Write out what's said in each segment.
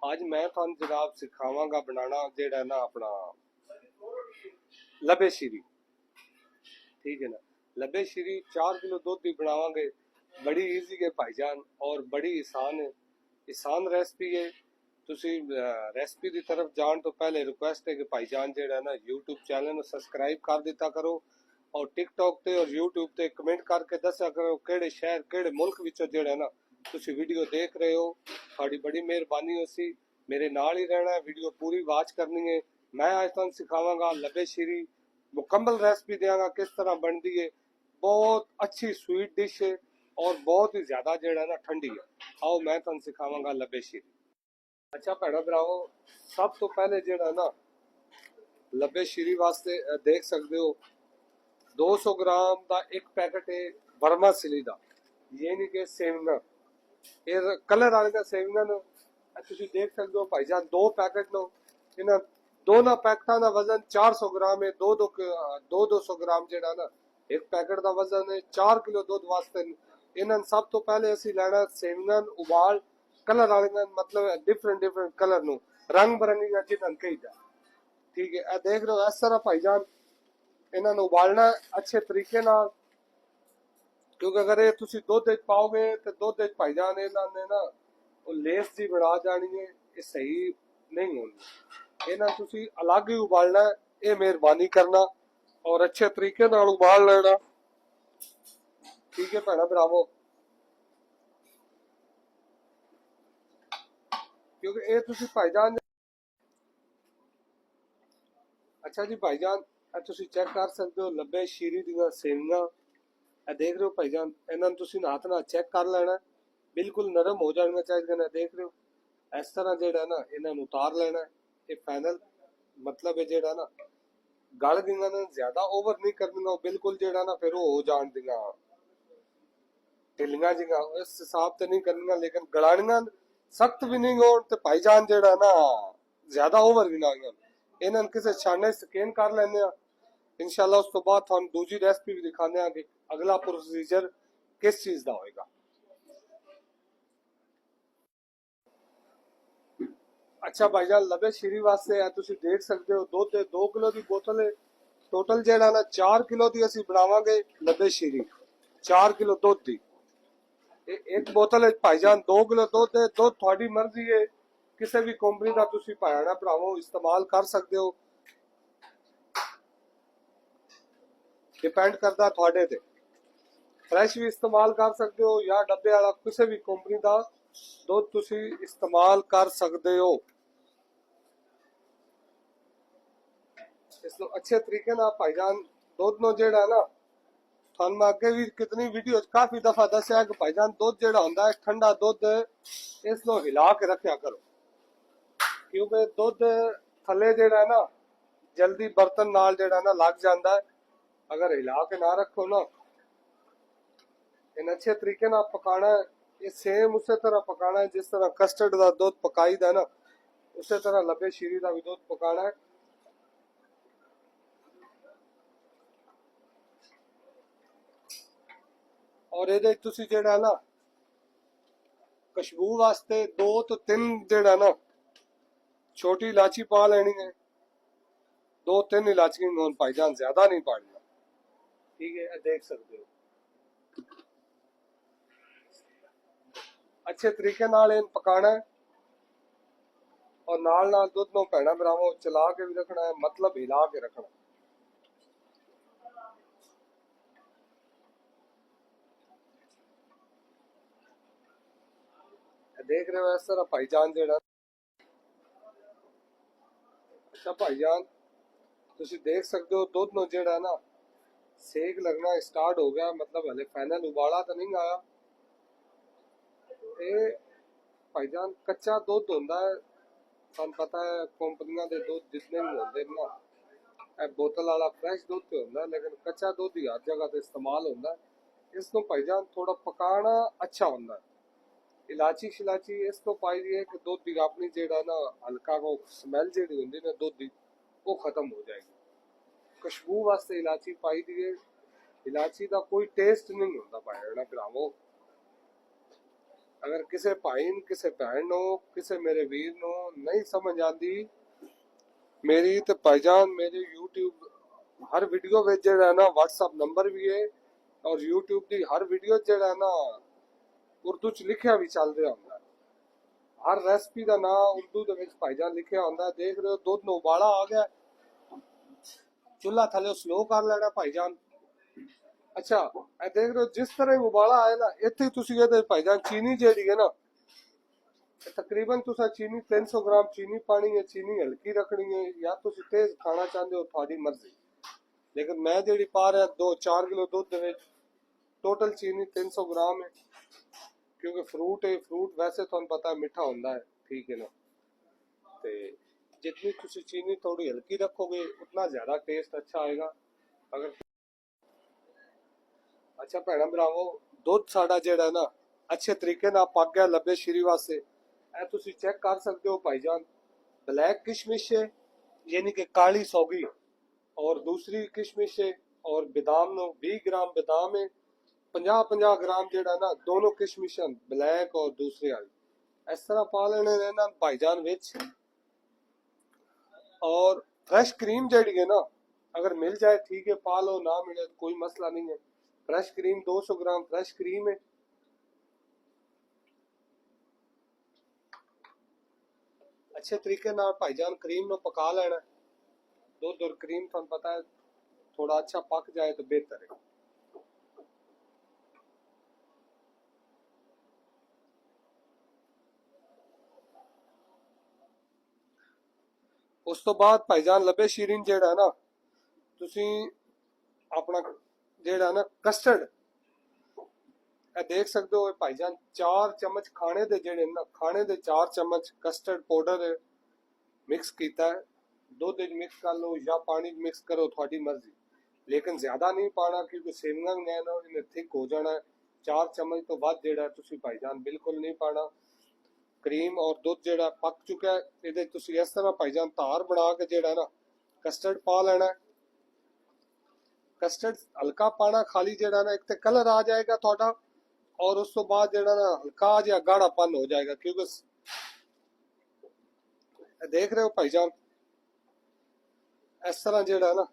ਅੱਜ ਮੈਂ ਤੁਹਾਨੂੰ ਜਨਾਬ ਸਿਖਾਵਾਂਗਾ ਬਣਾਉਣਾ ਜਿਹੜਾ ਨਾ ਆਪਣਾ ਲੱਭੇ ਸ਼ੀਰੀ। ठीक है ना। लबे श्री 4 किलो दूध की बनावांगे। बड़ी ईजी है भाईजान और बड़ी आसान रेसिपी है। तुसी रेसिपी की तरफ जान तो पहले रिक्वेस्ट है कि भाईजान जेड़ा ना यूट्यूब चैनल में सब्सक्राइब कर दिता करो और टिकटॉक ते और यूट्यूब ते कमेंट करके दसा करो केड़े शहर केड़े मुल्क विचों जेड़ा ना तुसी वीडियो देख रहे हो। थोड़ी बड़ी मेहरबानी होसी, मेरे नाल ही रहना है, वीडियो पूरी वॉच करनी है। मैं आज तुहानू सिखावांगा लबे श्री, मुकम्मल रेसिपी देंगा किस तरह बनती है। बहुत अच्छी स्वीट डिश है और बहुत ही ज्यादा जेड़ा ना ठंडी है। आओ मैं तुम सिखावांगा लबे शीरी। अच्छा भैणो भराओ, सब तो पहले जेड़ा ना लबे शीरी वास्ते देख सकते हो 200 ग्राम का एक पैकेट है वर्मासिली का। ये नहीं कि सेविंगा ये कलर वाले सेविंगा ने तुम देख सकते हो भाईजान। 2 पैकेट नो इन्हें दोनों पैकेटा का वजन 400 ग्राम है। 200 ग्राम जेड़ा ना एक पैकेट का वजन है। 4 किलो दूध वास्ते इन्हें सब तो पहले असि लेना सेविंगन उबाल कलर वाले मतलब डिफरेंट कलर नु रंग बिरंगी जिन्हें कही जा। ठीक है, देख रहे हो इस तरह भाईजान इन्होंने उबालना अच्छे तरीके नाल, क्योंकि अगर ये तुसी दुध पाओगे तो दुध भाईजान इन्होंने ना लेस जी बना जानी है, ये सही नहीं होनी। इन्हें तुसी अलग ही उबालना है, ये मेहरबानी करना और अच्छे तरीके नाल उबाल लेना। ठीक है भैणा भरावो, क्योंकि ये तुसी भाईजान। अच्छा जी भाईजान, तुसी चेक कर सकते हो लबे शीरी दी सेवियां। देख रहे हो भाईजान, इन्होंने तुसी हाथ नाल चेक कर लेना, बिल्कुल नरम हो जाना चाहिए। देख रहे हो इस तरह जेड़ा ना इन्होंने उतार लेना। ये फाइनल मतलब है जेड़ा ना गल दियां ना ज्यादा ओवर नहीं करनियां, बिल्कुल जेड़ा ना फिर हो जान दियां ढिलियां जियां, इस हिसाब से नहीं करनियां। लेकिन गलानियां सख्त भी नहीं हो ते भाईजान जेड़ा ना ज्यादा ओवर भी ना हो। इन्होंने किसी छाने स्कैन कर लेने। इंशाल्लाह उस तो बाद हम दूसरी रेसिपी भी दिखाने कि अगला प्रोसीजर किस चीज का होएगा। अच्छा भाईजान, लबे श्री वास्ते तुसी देख सकते हो दुध 2 किलो की बोतल है। टोटल जेड़ा ना 4 किलो की असी बनावांगे लबे श्री। 4 किलो दुध दी एक बोतल है भाईजान। 2 किलो दुध है। दुध थोड़ी मर्जी है, किसी भी कंपनी का तुसी भाईना भरावो इस्तेमाल कर सकते हो, डिपेंड करता थोड़े ते। फ्रेश भी इस्तेमाल कर सकते हो या डब्बे वाला किसी भी कंपनी का दुध तुसी इस्तेमाल कर सकते हो। इसको अच्छे तरीके ना भाईजान दुध नो जेड़ा ना थानू मैं अगे भी कितनी वीडियो काफी दफा दसिया कि भाईजान दुध जेड़ा होंदा है ठंडा दुध इसको हिला के रखा करो, क्योंकि दुध थले जेड़ा ना जल्दी बर्तन नाल जेड़ा ना लग जाता है। अगर हिला के ना रखो ना, इन अच्छे तरीके ना पकाना है। ये सेम उसी तरह पकाना है जिस तरह कस्टर्ड का दुध पकाई दा ना, उसी तरह लबे शीरी का भी दुध पकाना है। और ये तुसी जेड़ा ना खुशबू वास्ते 2 तो 3 जेड़ा ना छोटी इलाची पा लेनी है। 2-3 इलाची भाईजान ज्यादा नहीं पानी। ठीक है, देख सकते हो अच्छे तरीके नाल इन पकाना है और नाल नाल दुध नो भैणा भरावो चला के भी रखना है, मतलब हिला के रखना। देख रहे हो इस तरह भाईजान जेड़ा। अच्छा भाईजान, तुसी देख सकते हो दुध नो जेड़ा ना सेक लगना स्टार्ट हो गया, मतलब हले फाइनल उबाला तो नहीं आया। ये भाईजान कच्चा दुध होंदा है, थानू पता है कंपनियां दे दुध जितने भी होंदे ना बोतल वाला फ्रेश दुध तो होंदा, लेकिन कच्चा दुध ही हर जगह ते इस्तेमाल होंदा है। इसको भाईजान थोड़ा पकाना अच्छा होंदा है। इलाची शिलाची इसको पाई दी है कि दुध की अपनी जेड़ा ना हल्का को स्मैल जेड़ी होंदी ना दुध की वो खत्म हो जाएगी। खुशबू वास्ते इलाची पाई दी है। इलाची का कोई टेस्ट नहीं होता भाई भरावो। अगर किसी भाई किसी भैन नो किसी मेरे वीर नो नहीं समझ आती मेरी तो भाईजान मेरे YouTube हर वीडियो में जेड़ा है ना WhatsApp नंबर भी है और YouTube की हर वीडियो जेड़ा है ना उर्दू च लिखिया भी चल रहा होंगे हर रेसिपी का नाम उर्दू के विच भाईजान लिखिया होंगे देख रहे हो दूध नो उबाला आ गया चूल्हा थले स्लो कर लेना भाईजान अच्छा ए देख रहे हो जिस तरह ही उबाला आए ना इतने तुसी ये भाईजान चीनी जेड़ी है ना तकरीबन तुसा चीनी 300 ग्राम चीनी पानी है चीनी हल्की रखनी है या तुसी तेज खाना चाहते हो थोड़ी मर्जी लेकिन मैं जेड़ी पा रहा 2-4 किलो दूध दे टोटल चीनी 300 ग्राम है क्योंकि फ्रूट है फ्रूट वैसे तो पता है मीठा होता है ठीक है ना ते जितनी तुसी चीनी थोड़ी हल्की रखोगे उतना ज्यादा टेस्ट अच्छा आएगा अगर अच्छा भैन भरावो दुध साडा जेड़ा ना अच्छे तरीके ना पक गया लबे श्री वास्ते ए तुसी चेक कर सकते हो भाईजान ब्लैक किशमिश है यानी कि काली सौगी और दूसरी किशमिश है और बादाम नो 20 ग्राम बादाम है 50-50 ग्राम जेड़ा ना दोनों किशमिशन ब्लैक और दूसरे वाली इस तरह पा लेने रहना भाईजान विच और फ्रेश क्रीम जेड़ी है ना अगर मिल जाए ठीक है पा लो ना मिले तो कोई मसला नहीं है फ्रेश क्रीम 200 ग्राम फ्रेश क्रीम है अच्छे तरीके ना भाईजान क्रीम नो पका लेना दूध और क्रीम तो पता है थोड़ा अच्छा पक जाए तो बेहतर है उस तो बाद भाईजान लबे शीरीन जेड़ा है ना तुसी अपना जेड़ा ना कस्टर्ड देख सकते हो भाईजान 4 चम्मच खाने दे जेड़े ना खाने दे 4 चम्मच कस्टर्ड पाउडर मिक्स किया है दूध मिक्स कर लो या पानी मिक्स करो थोड़ी मर्जी लेकिन ज्यादा नहीं पाना क्योंकि सेवियां ने ना इन्हें थिक हो जाना है 4 चम्मच तो बाद जेड़ा तुसी भाईजान बिल्कुल नहीं पाना क्रीम और दूध जेड़ा पक चुका है इहदे तुसी इस तरह भाईजान तार बना के जेड़ा ना कस्टर्ड पा लेना है कस्टर्ड हल्का पाना खाली जेड़ा ना एक तो कलर आ जाएगा थोड़ा और उस तो बाद जेड़ा ना हल्का जिहा गाढ़ापन हो जाएगा क्योंकि देख रहे हो भाईजान इस तरह जेड़ा ना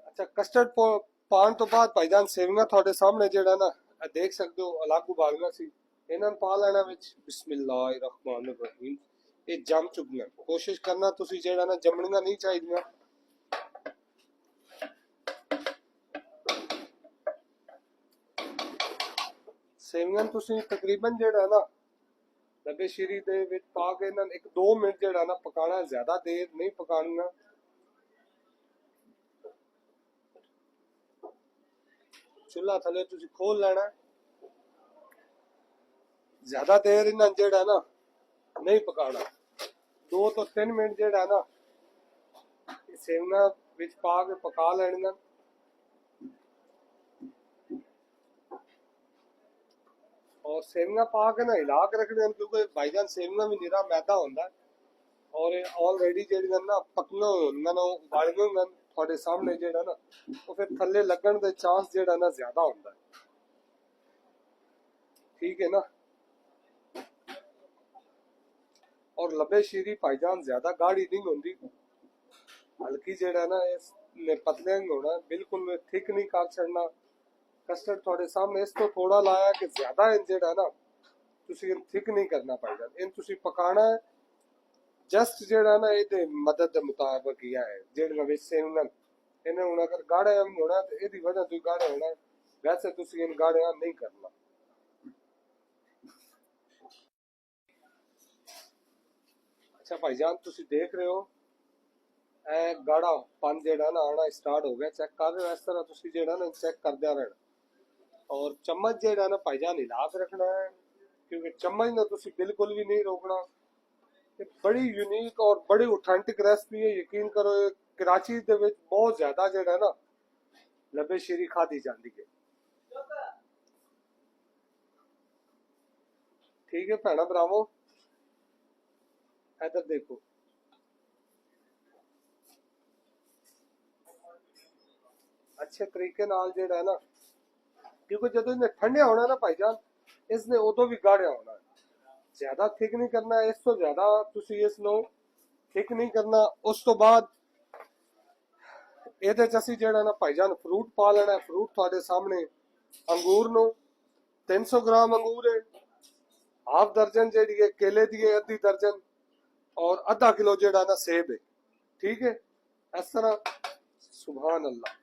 अच्छा कस्टर्ड पान तो बाद भाईजान सेवियां थोड़े सामने जेड़ा ना देख सकते हो अलग उबालना सी इन्हां पा लेना विच बिस्मिल्लाहिर्रहमानिर्रहीम ये जम चुकियां कोशिश करना तुसी जेड़ा ना जमणियां नहीं चाहिए सेवियां तुसी तकरीबन जेड़ा ना लबे श्री दे विच पा के ना 1-2 मिनट जेड़ा ना पकाना ज्यादा देर नहीं पकाना चूल्हा थले तुसी खोल लेना ज्यादा देर इन्हां जेड़ा ना नहीं पकाना 2-3 मिनट जेड़ा ना सेवियां विच पा के पका लेनियां और सेवियां पा के ना हिला के रखनियां क्योंकि भाईजान सेवियां भी निरा मैदा होंदा है और ऑलरेडी जेड़ियां ना पकना होंदियां ना उबालियां होंदियां थोड़े सामने जेड़ा ना तो फिर थल्ले लगन दे चांस जेड़ा ना ज्यादा होंदा है ठीक है ना और लबे शीरी भाईजान ज्यादा गाढ़ी नहीं होंदी हल्की जेड़ा ना इसने पतले नहीं होना बिल्कुल थिक नहीं कर छड़ना कस्टर्ड थोड़े सामने इस तो थोड़ा लाया कि ज्यादा इन जेड़ा ना तुसी इन थिक नहीं करना भाईजान इन तुसी पकाना है जस्ट जेड़ा ना ये मदद के मुताबिक किया है जेड़ियां विच सेवियां इन्हें हुन अगर गाढ़ा होना तो एदी वजह तो गाढ़ा होना है वैसे तुसी इन गाढ़ा नहीं करना अच्छा भाईजान तुसी देख रहे हो ए गाढ़ा पान जेड़ा ना आना स्टार्ट हो गया चेक कर रहे हो इस तरह तुसी जेड़ा ना चेक करदे रहना और चम्मच जेड़ा ना भाईजान हिला के रखना है क्योंकि चम्मच ना तुसी बिल्कुल भी नहीं रोकना ये बड़ी यूनिक और बड़ी ऑथेंटिक रेसिपी है यकीन करो कराची दे विच बहुत ज्यादा जेड़ा ना लबे शीरी खाधी जाती है ठीक है भैना भरावो इधर देखो, अच्छे तरीके नाल जेड़ा है ना, क्योंकि जो इन्हें ठंडे होना ना भाईजान, इसने उदो भी गाढ़िया होना है। ज्यादा थिक नहीं करना, इस तो ज्यादा तुसी इसनों थिक नहीं करना। उस तो बाद ਇਹਦੇ ਚ ਅਸੀਂ ਜਿਹੜਾ ਨਾ ਭਾਈਜਾਨ ਫਰੂਟ ਪਾ ਲੈਣਾ। ਫਰੂਟ ਤੁਹਾਡੇ ਸਾਹਮਣੇ, ਅੰਗੂਰ ਨੂੰ 300 ਗ੍ਰਾਮ ਅੰਗੂਰ ਹੈ, ਹਾਫ ਦਰਜਨ ਜਿਹੜੀ ਹੈ ਕੇਲੇ ਦੀ ਹੈ, ਅੱਧੀ ਦਰਜਨ, ਔਰ आधा किलो ਜਿਹੜਾ ਨਾ ਸੇਬ ਹੈ। ਠੀਕ ਹੈ, ਇਸ ਤਰ੍ਹਾਂ। ਸੁਭਾਨ ਅੱਲਾ।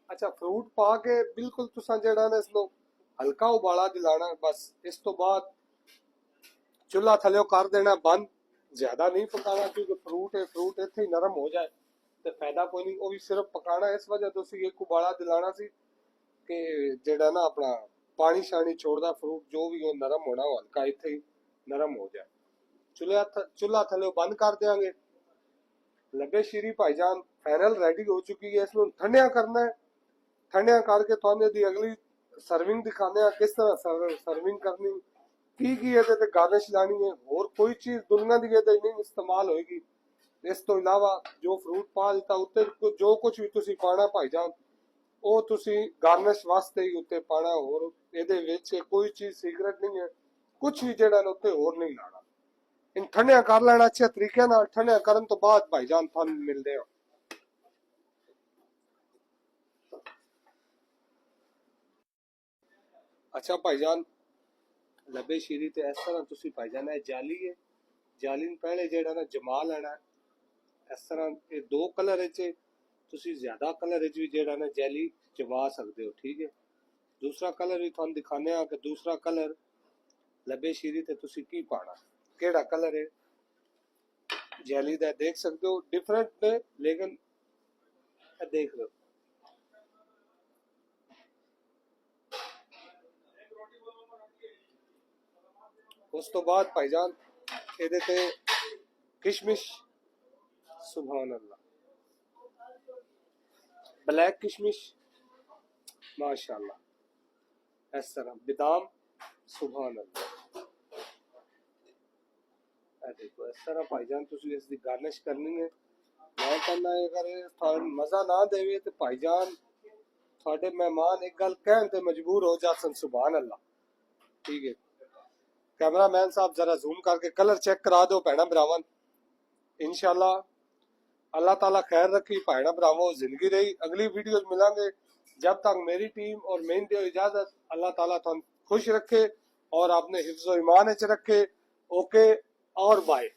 अच्छा, फ्रूट पा के बिल्कुल तुसा जेड़ा ना इसको हल्का उबाला दिलाना बस। इस तो बाद चूल्हा थल्ले कर देना बंद, ज्यादा नहीं पकाना, क्योंकि फ्रूट है, फ्रूट इत्थे ही नरम हो जाए तो फायदा कोई नहीं। वो भी सिर्फ पकाना इस वजह तो एक उबाला दिलाना सी कि जेड़ा ना अपना पानी शानी छोड़दा फ्रूट, जो भी हो नरम होना, हल्का इत्थे ही नरम हो जाए। चूल्हा थल्ले बंद कर देंगे। लबे शीरी भाईजान फाइनल रेडी हो चुकी है। इसको ठंडिया करना है। ठंडिया करके तुहानू दी अगली सर्विंग दिखाने हैं, किस तरह सर्विंग करनी, की ਇਹਦੇ ਤੇ ਗਾਰਨਿਸ਼ ਲਾਣੀ ਹੈ। ਹੋਰ ਕੋਈ ਚੀਜ਼ ਦੁਨੀਆ ਦੀ ਇਹਦੇ ਨਹੀਂ ਇਸਤੇਮਾਲ ਹੋਏਗੀ। ਇਸ ਤੋਂ ਇਲਾਵਾ ਜੋ ਫਰੂਟ ਪਾ ਦਿੱਤਾ ਉੱਤੇ ਜੋ ਕੁਝ ਵੀ ਤੁਸੀਂ ਪਾਣਾ ਭਾਈਜਾਨ, ਉਹ ਤੁਸੀਂ ਗਾਰਨਿਸ਼ ਵਾਸਤੇ ਹੀ ਉੱਤੇ ਪਾਣਾ। ਹੋਰ ਇਹਦੇ ਵਿੱਚ ਕੋਈ ਚੀਜ਼ ਸੀਕ੍ਰੇਟ ਨਹੀਂ ਹੈ, ਕੁਝ ਵੀ ਜਿਹੜਾ ਨਾ ਉੱਤੇ ਹੋਰ ਨਹੀਂ ਲਾਣਾ। ਇਨ ਠੰਡਿਆ ਕਰ ਲੈਣਾ ਅੱਛੇ ਤਰੀਕੇ ਨਾਲ। ਠੰਡਿਆ ਕਰਨ ਤੋਂ ਬਾਅਦ ਭਾਈਜਾਨ ਤੁਹਾਨੂੰ ਮਿਲਦੇ ਹਾਂ। अच्छा भाईजान, लबे शीरी ते इस तरह तुसी भाईजान है जाली है, जाली पहले जेड़ा ना जमा लेना है। इस तरह ये दो कलर च तुसी ज्यादा कलर भी जेड़ा ना जाली जमा सकते हो। ठीक है, दूसरा कलर भी तुहानू दिखाने आ कि दूसरा कलर लबे शीरी ते तुसी की पाना, केड़ा कलर है जाली दा। देख सकते हो डिफरेंट ने, लेकिन देख लो। उस तो बाद भाईजान ਇਹਦੇ ਤੇ किशमिश, सुभान अल्लाह, ब्लैक किशमिश माशाल्लाह, इस तरह बादाम, सुभान अल्लाह। देखो इस तरह भाईजान तुसी इसकी गार्निश करनी है। मैं कहना है अगर थानू मजा ना देवे तो भाईजान थोड़े मेहमान एक गल कहन ते मजबूर हो जासन। सुभान अल्लाह। ठीक है, कैमरामैन साहब जरा जूम करके कलर चेक करा दो भैन भरावन। इंशाल्लाह अल्लाह ताला खैर रखी भैन भरावो, जिंदगी रही। अगली वीडियो मिलेंगे, जब तक मेरी टीम और मेन दो इजाजत। अल्लाह ताला तुम खुश रखे और अपने हिफ्ज़ो ईमान च रखे। ओके और बाय।